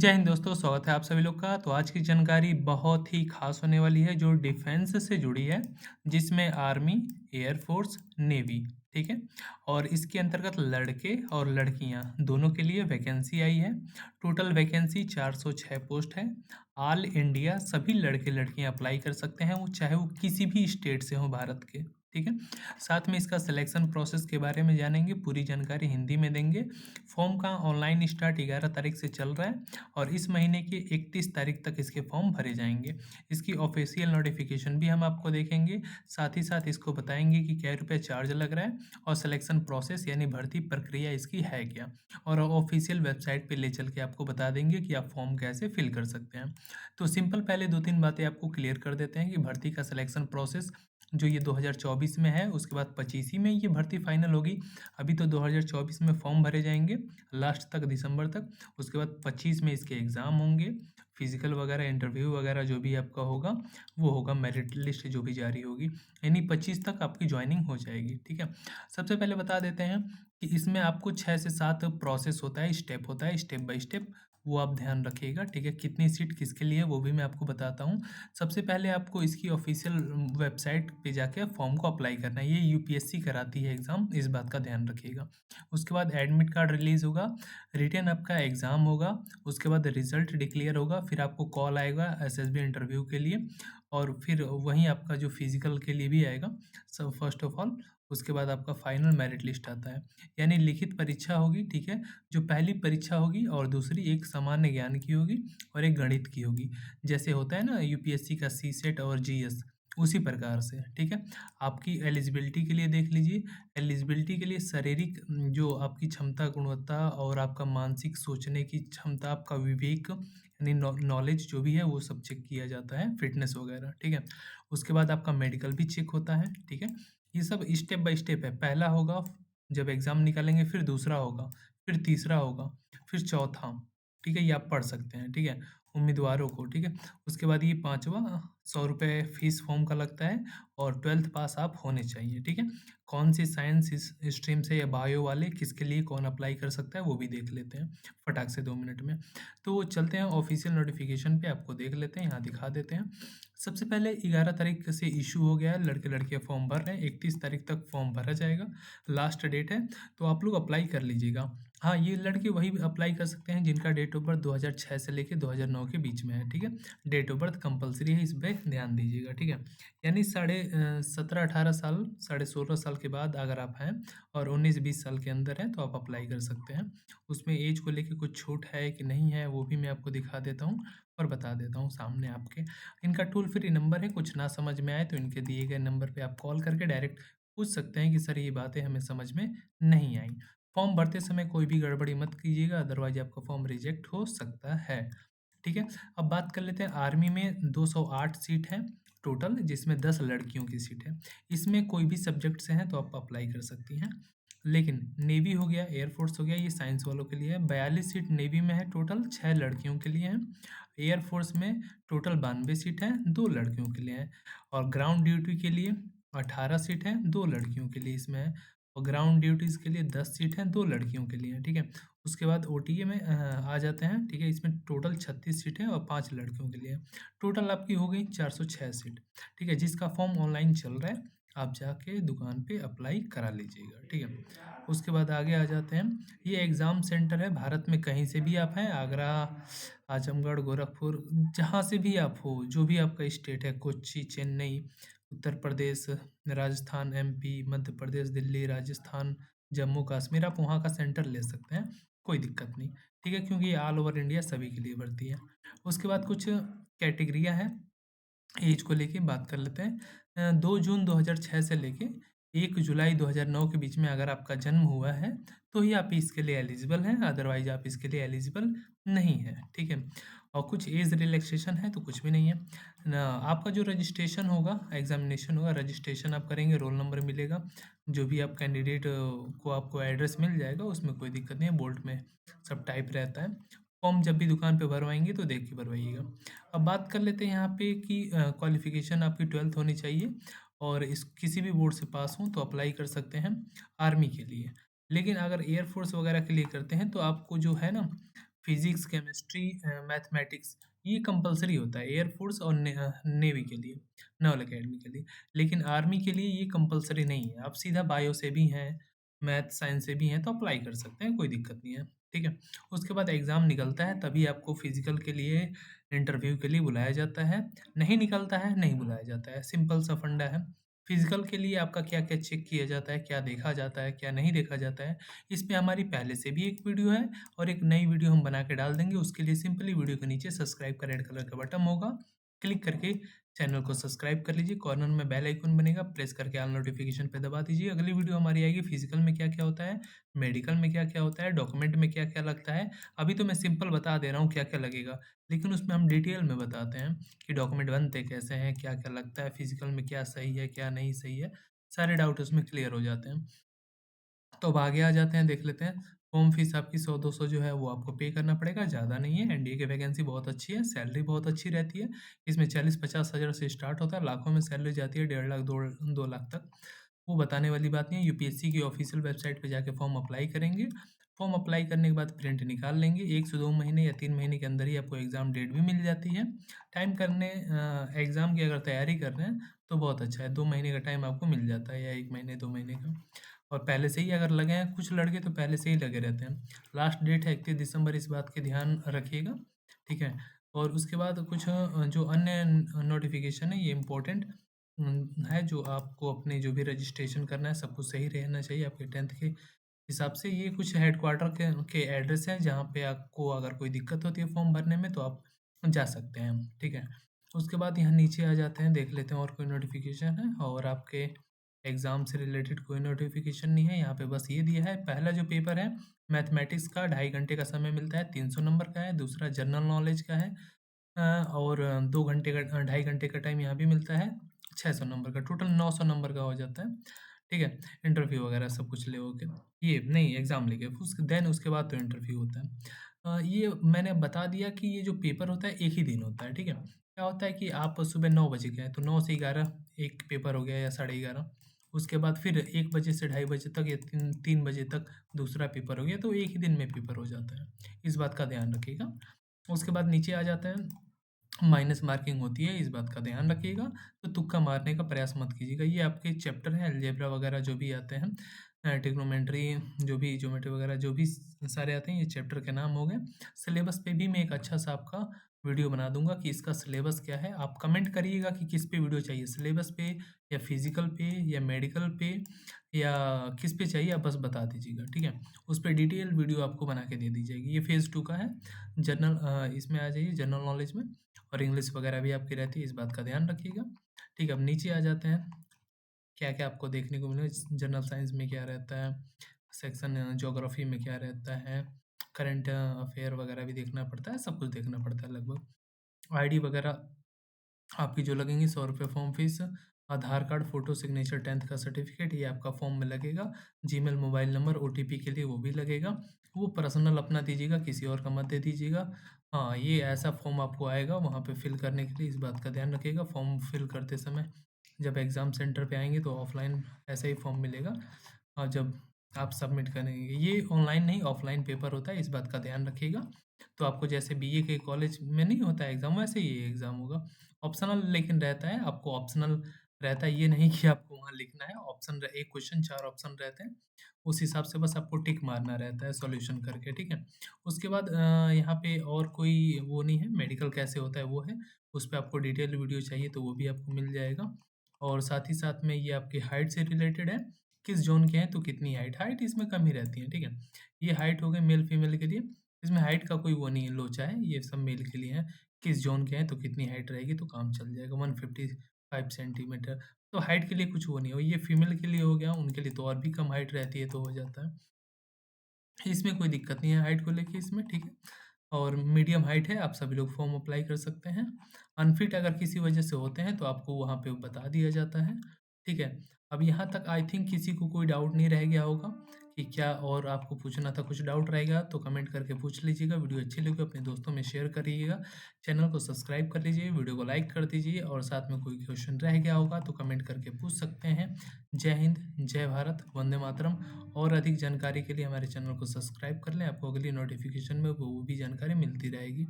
जय हिंद दोस्तों, स्वागत है आप सभी लोग का। तो आज की जानकारी बहुत ही खास होने वाली है जो डिफेंस से जुड़ी है, जिसमें आर्मी, एयरफोर्स, नेवी, ठीक है। और इसके अंतर्गत लड़के और लड़कियां दोनों के लिए वैकेंसी आई है। टोटल वैकेंसी 406 पोस्ट है। ऑल इंडिया सभी लड़के लड़कियां अप्लाई कर सकते हैं, वो चाहे वो किसी भी स्टेट से हो भारत के, ठीक है। साथ में इसका सिलेक्शन प्रोसेस के बारे में जानेंगे, पूरी जानकारी हिंदी में देंगे। फॉर्म का ऑनलाइन स्टार्ट 11 तारीख से चल रहा है और इस महीने की 31 तारीख तक इसके फॉर्म भरे जाएंगे। इसकी ऑफिशियल नोटिफिकेशन भी हम आपको देखेंगे, साथ ही साथ इसको बताएंगे कि क्या रुपये चार्ज लग रहा है और सिलेक्शन प्रोसेस यानी भर्ती प्रक्रिया इसकी है क्या, और ऑफिशियल वेबसाइट पे ले चल के आपको बता देंगे कि आप फॉर्म कैसे फिल कर सकते हैं। तो सिंपल पहले दो तीन बातें आपको क्लियर कर देते हैं कि भर्ती का सिलेक्शन प्रोसेस जो ये 2024 में है, उसके बाद 25 ही में ये भर्ती फाइनल होगी। अभी तो 2024 में फॉर्म भरे जाएंगे लास्ट तक, दिसंबर तक। उसके बाद 25 में इसके एग्ज़ाम होंगे, फिजिकल वगैरह, इंटरव्यू वगैरह जो भी आपका होगा वो होगा, मेरिट लिस्ट जो भी जारी होगी, यानी 25 तक आपकी ज्वाइनिंग हो जाएगी, ठीक है। सबसे पहले बता देते हैं कि इसमें आपको 6 से 7 प्रोसेस होता है, स्टेप होता है, स्टेप बाय स्टेप, वो आप ध्यान रखिएगा, ठीक है। कितनी सीट किसके लिए वो भी मैं आपको बताता हूँ। सबसे पहले आपको इसकी ऑफिशियल वेबसाइट पे जाके फॉर्म को अप्लाई करना है। ये यूपीएससी कराती है एग्ज़ाम, इस बात का ध्यान रखिएगा। उसके बाद एडमिट कार्ड रिलीज़ होगा, रिटन आपका एग्ज़ाम होगा, उसके बाद रिज़ल्ट डिक्लेयर होगा, फिर आपको कॉल आएगा एसएसबी इंटरव्यू के लिए, और फिर वहीं आपका जो फिज़िकल के लिए भी आएगा। सब फर्स्ट ऑफ ऑल उसके बाद आपका फाइनल मेरिट लिस्ट आता है, यानी लिखित परीक्षा होगी, ठीक है। जो पहली परीक्षा होगी और दूसरी एक सामान्य ज्ञान की होगी और एक गणित की होगी, जैसे होता है ना यूपीएससी का सीसेट और जीएस, उसी प्रकार से, ठीक है। आपकी एलिजिबिलिटी के लिए देख लीजिए, एलिजिबिलिटी के लिए शारीरिक जो आपकी क्षमता, गुणवत्ता और आपका मानसिक सोचने की क्षमता, आपका विवेक यानी नॉलेज जो भी है वो सब चेक किया जाता है, फिटनेस वगैरह, ठीक है। उसके बाद आपका मेडिकल भी चेक होता है, ठीक है। ये सब स्टेप बाय स्टेप है। पहला होगा जब एग्ज़ाम निकालेंगे, फिर दूसरा होगा, फिर तीसरा होगा, फिर चौथा, ठीक है। ये आप पढ़ सकते हैं, ठीक है, उम्मीदवारों को, ठीक है। उसके बाद ये पाँचवा, 100 रुपये फीस फॉर्म का लगता है और 12th पास आप होने चाहिए, ठीक है। कौन सी साइंस इस स्ट्रीम से या बायो वाले किसके लिए कौन अप्लाई कर सकता है वो भी देख लेते हैं फटाक से 2 मिनट में। तो चलते हैं ऑफिशियल नोटिफिकेशन पे, आपको देख लेते हैं, यहाँ दिखा देते हैं। सबसे पहले 11 तारीख से इशू हो गया है, लड़के लड़कियाँ फॉर्म भर रहे हैं, 31 तारीख तक फॉर्म भरा जाएगा, लास्ट डेट है। तो आप लोग अप्लाई कर लीजिएगा। हाँ, ये लड़के वही अप्लाई कर सकते हैं जिनका डेट ऑफ बर्थ 2006 से लेके 2009 के बीच में है, ठीक है। डेट ऑफ बर्थ कंपलसरी है, इस पे ध्यान दीजिएगा, ठीक है। यानी 17-18 साल, 16.5 साल के बाद अगर आप हैं और 19-20 साल के अंदर हैं तो आप अप्लाई कर सकते हैं। उसमें एज को लेके कुछ छूट है कि नहीं है वो भी मैं आपको दिखा देता हूँ और बता देता हूँ सामने आपके। इनका टोल फ्री नंबर है, कुछ ना समझ में आए तो इनके दिए गए नंबर पे आप कॉल करके डायरेक्ट पूछ सकते हैं कि सर ये बातें हमें समझ में नहीं आई। फॉर्म भरते समय कोई भी गड़बड़ी मत कीजिएगा, अदरवाइज आपका फॉर्म रिजेक्ट हो सकता है, ठीक है। अब बात कर लेते हैं, आर्मी में 208 सीट है टोटल, जिसमें 10 लड़कियों की सीट है। इसमें कोई भी सब्जेक्ट से हैं तो आप अप्लाई कर सकती हैं। लेकिन नेवी हो गया, एयरफोर्स हो गया, ये साइंस वालों के लिए है। 42 सीट नेवी में है टोटल, 6 लड़कियों के लिए हैं। एयरफोर्स में टोटल 92 सीट है, 2 लड़कियों के लिए है। और ग्राउंड ड्यूटी के लिए 18 सीट है, 2 लड़कियों के लिए इसमें है। और ग्राउंड ड्यूटीज़ के लिए 10 सीट हैं, 2 लड़कियों के लिए है, ठीक है। उसके बाद ओटीए में आ जाते हैं, ठीक है। इसमें टोटल 36 सीटें और 5 लड़कियों के लिए है। टोटल आपकी हो गई 406 सीट, ठीक है। जिसका फॉर्म ऑनलाइन चल रहा है, आप जाके दुकान पे अप्लाई करा लीजिएगा, ठीक है। उसके बाद आगे आ जाते हैं, ये एग्ज़ाम सेंटर है भारत में कहीं से भी आप हैं, आगरा, आजमगढ़, गोरखपुर, जहाँ से भी आप हो, जो भी आपका स्टेट है, कोच्चि, चेन्नई, उत्तर प्रदेश, राजस्थान, एमपी, मध्य प्रदेश, दिल्ली, राजस्थान, जम्मू कश्मीर, आप वहाँ का सेंटर ले सकते हैं, कोई दिक्कत नहीं, ठीक है, क्योंकि ये ऑल ओवर इंडिया सभी के लिए भर्ती है। उसके बाद कुछ कैटेगरियाँ हैं, एज को लेके बात कर लेते हैं। 2 जून 2006 से लेके 1 जुलाई 2009 के बीच में अगर आपका जन्म हुआ है, तो ही आप इसके लिए एलिजिबल हैं, अदरवाइज़ आप इसके लिए एलिजिबल नहीं हैं, ठीक है। और कुछ एज रिलैक्सेशन है तो कुछ भी नहीं है। न आपका जो रजिस्ट्रेशन होगा, एग्ज़ामिनेशन होगा, रजिस्ट्रेशन आप करेंगे, रोल नंबर मिलेगा, जो भी आप कैंडिडेट को आपको एड्रेस मिल जाएगा, उसमें कोई दिक्कत नहीं है, बोल्ड में सब टाइप रहता है। फॉर्म जब भी दुकान पे भरवाएँगे तो देख के भरवाइएगा। अब बात कर लेते हैं यहाँ पे कि क्वालिफ़िकेशन आपकी 12th होनी चाहिए और इस किसी भी बोर्ड से पास हों तो अप्लाई कर सकते हैं आर्मी के लिए। लेकिन अगर एयर फ़ोर्स वगैरह के लिए करते हैं तो आपको जो है ना, फिज़िक्स, केमिस्ट्री मैथमेटिक्स ये कंपल्सरी होता है एयर फ़ोर्स और नेवी के लिए, नेवल अकेडमी के लिए। लेकिन आर्मी के लिए ये कंपल्सरी नहीं है। आप सीधा बायो से भी हैं, मैथ, साइंस से भी हैं तो अप्लाई कर सकते हैं, कोई दिक्कत नहीं है, ठीक है? उसके बाद एग्ज़ाम निकलता है तभी आपको फिज़िकल के लिए इंटरव्यू के लिए बुलाया जाता है। नहीं निकलता है, नहीं बुलाया जाता है, सिंपल सा फंडा है। फिज़िकल के लिए आपका क्या-क्या चेक किया जाता है, क्या देखा जाता है, क्या नहीं देखा जाता है, इस पे हमारी पहले से भी एक वीडियो है और एक नई वीडियो हम बना के डाल देंगे। उसके लिए सिंपली वीडियो के नीचे सब्सक्राइब का रेड कलर का बटन होगा, क्लिक करके चैनल को सब्सक्राइब कर लीजिए। कॉर्नर में बेल आइकन बनेगा, प्रेस करके ऑल नोटिफिकेशन पे दबा दीजिए। अगली वीडियो हमारी आएगी फिजिकल में क्या-क्या होता है, मेडिकल में क्या-क्या होता है, डॉक्यूमेंट में क्या-क्या लगता है। अभी तो मैं सिंपल बता दे रहा हूँ क्या-क्या लगेगा, लेकिन उसमें हम डिटेल में बताते हैं कि डॉक्यूमेंट बनते कैसे हैं, क्या-क्या लगता है, फिजिकल में क्या सही है, क्या नहीं सही है। सारे डाउट उसमें क्लियर हो जाते हैं। तो अब आगे आ जाते हैं, देख लेते हैं। फॉर्म फीस आपकी 100-200 जो है वो आपको पे करना पड़ेगा, ज़्यादा नहीं है। एनडीए की वैकेंसी बहुत अच्छी है, सैलरी बहुत अच्छी रहती है। इसमें 40-50 हज़ार से स्टार्ट होता है, लाखों में सैलरी जाती है, 1.5 लाख 2 लाख तक। वो बताने वाली बात नहीं है, यूपीएससी की ऑफिशियल वेबसाइट पे जाके फॉर्म अप्लाई करेंगे। फॉर्म अप्लाई करने के बाद प्रिंट निकाल लेंगे। 1 से 2 महीने या 3 महीने के अंदर ही आपको एग्ज़ाम डेट भी मिल जाती है। टाइम करने एग्ज़ाम की अगर तैयारी कर रहे हैं, तो बहुत अच्छा है। 2 महीने का टाइम आपको मिल जाता है या 1 महीने, 2 महीने का। और पहले से ही अगर लगे हैं, कुछ लड़के तो पहले से ही लगे रहते हैं। लास्ट डेट है 31 दिसंबर, इस बात के ध्यान रखिएगा, ठीक है? और उसके बाद कुछ जो अन्य नोटिफ़िकेशन है ये इम्पोर्टेंट है, जो आपको अपने जो भी रजिस्ट्रेशन करना है सब कुछ सही रहना चाहिए आपके 10th के हिसाब से। ये कुछ हेडक्वार्टर के एड्रेस हैं जहाँ पे आपको अगर कोई दिक्कत होती है फॉर्म भरने में तो आप जा सकते हैं, ठीक है? उसके बाद यहाँ नीचे आ जाते हैं, देख लेते हैं और कोई नोटिफ़िकेशन है और आपके एग्ज़ाम से रिलेटेड कोई नोटिफ़िकेशन नहीं है। यहाँ पे बस ये दिया है, पहला जो पेपर है मैथमेटिक्स का 2.5 घंटे का समय मिलता है, 300 नंबर का है। दूसरा जनरल नॉलेज का है और 2 घंटे का 2.5 घंटे का टाइम यहाँ भी मिलता है, 600 नंबर का, टोटल 900 नंबर का हो जाता है, ठीक है? इंटरव्यू वगैरह सब कुछ ले हो के ये नहीं एग्ज़ाम लेके उसके बाद तो इंटरव्यू होता है। ये मैंने बता दिया कि ये जो पेपर होता है एक ही दिन होता है, ठीक है? क्या होता है कि आप सुबह 9 बजे गए तो 9 से 11 एक पेपर हो गया या साढ़े 11, उसके बाद फिर 1 बजे से ढाई बजे तक या 3 बजे तक दूसरा पेपर हो गया, तो एक ही दिन में पेपर हो जाता है। इस बात का ध्यान रखिएगा। उसके बाद नीचे आ जाते हैं, माइनस मार्किंग होती है, इस बात का ध्यान रखिएगा। तो तुक्का मारने का प्रयास मत कीजिएगा। ये आपके चैप्टर हैं अलजेब्रा वगैरह जो भी आते हैं, ट्रिग्नोमेट्री जो भी ज्योमेट्री वगैरह जो भी सारे आते हैं, ये चैप्टर के नाम हो गए। सिलेबस पे भी मैं एक अच्छा सा आपका वीडियो बना दूंगा कि इसका सिलेबस क्या है। आप कमेंट करिएगा कि किस पे वीडियो चाहिए, सिलेबस पे या फिजिकल पे या मेडिकल पे या किस पे चाहिए, आप बस बता दीजिएगा, ठीक है? उस पर डिटेल वीडियो आपको बना के दे दी जाएगी। ये फेज़ 2 का है। जनरल इसमें आ जाइए जनरल नॉलेज में, और इंग्लिश वगैरह भी आपकी रहती है, इस बात का ध्यान रखिएगा। ठीक है, अब नीचे आ जाते हैं, क्या-क्या आपको देखने को मिलेगा। जनरल साइंस में क्या रहता है, सेक्शन ज्योग्राफी में क्या रहता है, करंट अफेयर वगैरह भी देखना पड़ता है, सब कुछ देखना पड़ता है लगभग। आईडी वगैरह आपकी जो लगेंगी ₹100 फॉर्म फीस, आधार कार्ड, फ़ोटो, सिग्नेचर, 10th का सर्टिफ़िकेट ये आपका फॉर्म में लगेगा। जीमेल, मोबाइल नंबर, ओटीपी के लिए वो भी लगेगा। वो पर्सनल अपना दीजिएगा, किसी और का मत दे दीजिएगा। हाँ, ये ऐसा फॉर्म आपको आएगा वहाँ पे फ़िल करने के लिए, इस बात का ध्यान रखिएगा। फॉर्म फ़िल करते समय जब एग्ज़ाम सेंटर पे आएँगे तो ऑफ़लाइन ऐसा ही फॉर्म मिलेगा, और जब आप सबमिट करेंगे, ये ऑनलाइन नहीं ऑफ़लाइन पेपर होता है, इस बात का ध्यान रखिएगा। तो आपको जैसे बीए के कॉलेज में नहीं होता है एग्ज़ाम, वैसे ही ये एग्ज़ाम होगा। ऑप्शनल लेकिन रहता है, आपको ऑप्शनल रहता है, ये नहीं कि आपको वहाँ लिखना है। ऑप्शन र एक क्वेश्चन 4 ऑप्शन रहते हैं, उस हिसाब से बस आपको टिक मारना रहता है सॉल्यूशन करके, ठीक है? उसके बाद यहाँ पे और कोई वो नहीं है, मेडिकल कैसे होता है वो है, उस पे आपको डिटेल वीडियो चाहिए तो वो भी आपको मिल जाएगा। और साथ ही साथ में ये आपकी हाइट से रिलेटेड है, किस ज़ोन के हैं तो कितनी हाइट, हाइट इसमें कम ही रहती है, ठीक है? ये हाइट हो गई मेल-फीमेल के लिए, इसमें हाइट का कोई वो नहीं है लोचा है, ये सब मेल के लिए है। किस ज़ोन के हैं तो कितनी हाइट रहेगी तो काम चल जाएगा, 155 सेंटीमीटर। तो हाइट के लिए कुछ वो नहीं है, और ये फीमेल के लिए हो गया, उनके लिए तो और भी कम हाइट रहती है तो हो जाता है। इसमें कोई दिक्कत नहीं है हाइट को लेके इसमें, ठीक है? और मीडियम हाइट है, आप सभी लोग फॉर्म अप्लाई कर सकते हैं। अनफिट अगर किसी वजह से होते हैं तो आपको वहाँ पे बता दिया जाता है, ठीक है? अब यहाँ तक आई थिंक किसी को कोई डाउट नहीं रह गया होगा। कि क्या और आपको पूछना था, कुछ डाउट रहेगा तो कमेंट करके पूछ लीजिएगा। वीडियो अच्छी लगी अपने दोस्तों में शेयर करिएगा। चैनल को सब्सक्राइब कर लीजिए, वीडियो को लाइक कर दीजिए और साथ में कोई क्वेश्चन रह गया होगा तो कमेंट करके पूछ सकते हैं। जय हिंद, जय भारत, वंदे मातरम। और अधिक जानकारी के लिए हमारे चैनल को सब्सक्राइब कर लें, आपको अगली नोटिफिकेशन में वो भी जानकारी मिलती रहेगी।